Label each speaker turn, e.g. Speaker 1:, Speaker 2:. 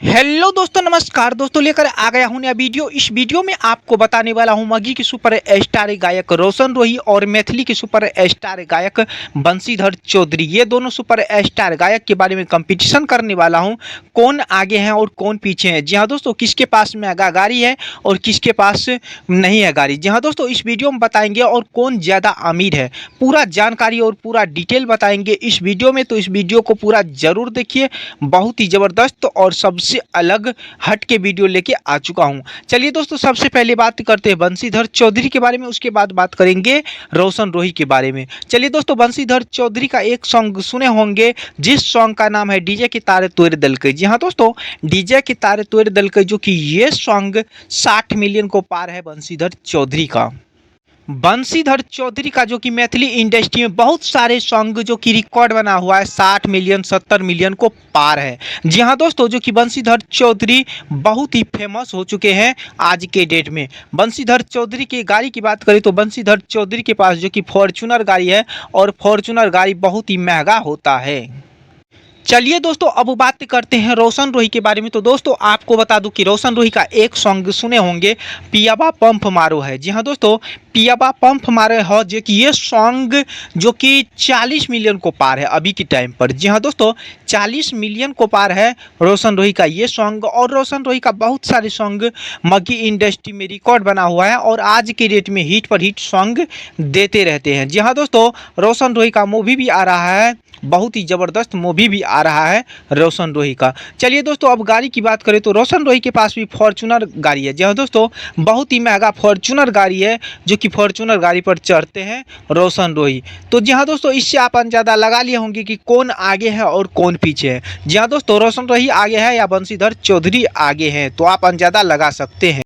Speaker 1: Hello दोस्तों, नमस्कार दोस्तों। लेकर आ गया हूं नया वीडियो। इस वीडियो में आपको बताने वाला हूं मगही के सुपर स्टार गायक रोशन रोही और मैथिली के सुपर स्टार गायक बंशीधर चौधरी, ये दोनों सुपर स्टार गायक के बारे में कंपटीशन करने वाला हूं। कौन आगे हैं और कौन पीछे हैं। जी हाँ दोस्तों, किसके पास मेगा गाड़ी है और किसके पास नहीं है गाड़ी। जी हाँ दोस्तों, इस वीडियो में बताएंगे और कौन ज़्यादा अमीर है। पूरा जानकारी और पूरा डिटेल बताएंगे इस वीडियो में, तो इस वीडियो को पूरा ज़रूर देखिए। बहुत ही ज़बरदस्त और सबसे अलग हट के वीडियो लेके आ चुका हूं। चलिए दोस्तों, सबसे पहले बात करते हैं बंशीधर चौधरी के बारे में, उसके बाद बात करेंगे रोशन रोही के बारे में। चलिए दोस्तों, बंशीधर चौधरी का एक सॉन्ग सुने होंगे जिस सॉन्ग का नाम है डीजे के तारे तोड़ दलकई। जी हाँ दोस्तों, डीजे के तारे तोड़ दलकई, जो कि ये सॉन्ग 60 मिलियन को पार है बंशीधर चौधरी का। बंशीधर चौधरी का जो कि मैथिली इंडस्ट्री में बहुत सारे सॉन्ग जो कि रिकॉर्ड बना हुआ है, 60 मिलियन 70 मिलियन को पार है। जी हाँ दोस्तों, जो कि बंशीधर चौधरी बहुत ही फेमस हो चुके हैं आज के डेट में। बंशीधर चौधरी की गाड़ी की बात करें तो बंशीधर चौधरी के पास जो कि फॉर्च्यूनर गाड़ी है, और फॉर्च्यूनर गाड़ी बहुत ही महंगा होता है। चलिए दोस्तों, अब बात करते हैं रोशन रोही के बारे में। तो दोस्तों, आपको बता दूं कि रोशन रोही का एक सॉन्ग सुने होंगे, पियाबा पंप मारो है। जी हाँ दोस्तों, पियाबा पंप मारे हो, जो कि ये सॉन्ग जो कि 40 मिलियन को पार है अभी के टाइम पर। जी हाँ दोस्तों, 40 मिलियन को पार है रोशन रोही का ये सॉन्ग। और रोशन रोही का बहुत सारे सॉन्ग मगही इंडस्ट्री में रिकॉर्ड बना हुआ है और आज के डेट में हिट पर हिट सॉन्ग देते रहते हैं। जी हाँ दोस्तों, रोशन रोही का मूवी भी आ रहा है, बहुत ही ज़बरदस्त मूवी भी आ रहा है रोशन रोही का। चलिए दोस्तों, अब गाड़ी की बात करें तो रोशन रोही के पास भी फॉर्च्यूनर गाड़ी है। जी हाँ दोस्तों, बहुत ही महंगा फॉर्च्यूनर गाड़ी है, जो कि फॉर्च्यूनर गाड़ी पर चढ़ते हैं रोशन रोही। तो जी हाँ दोस्तों, इससे आप अंदाजा लगा लिए होंगे कि कौन आगे है और कौन पीछे है। जी हाँ दोस्तों, रोशन रोही आगे है या बंशीधर चौधरी आगे हैं, तो आप अंदाजा लगा सकते हैं।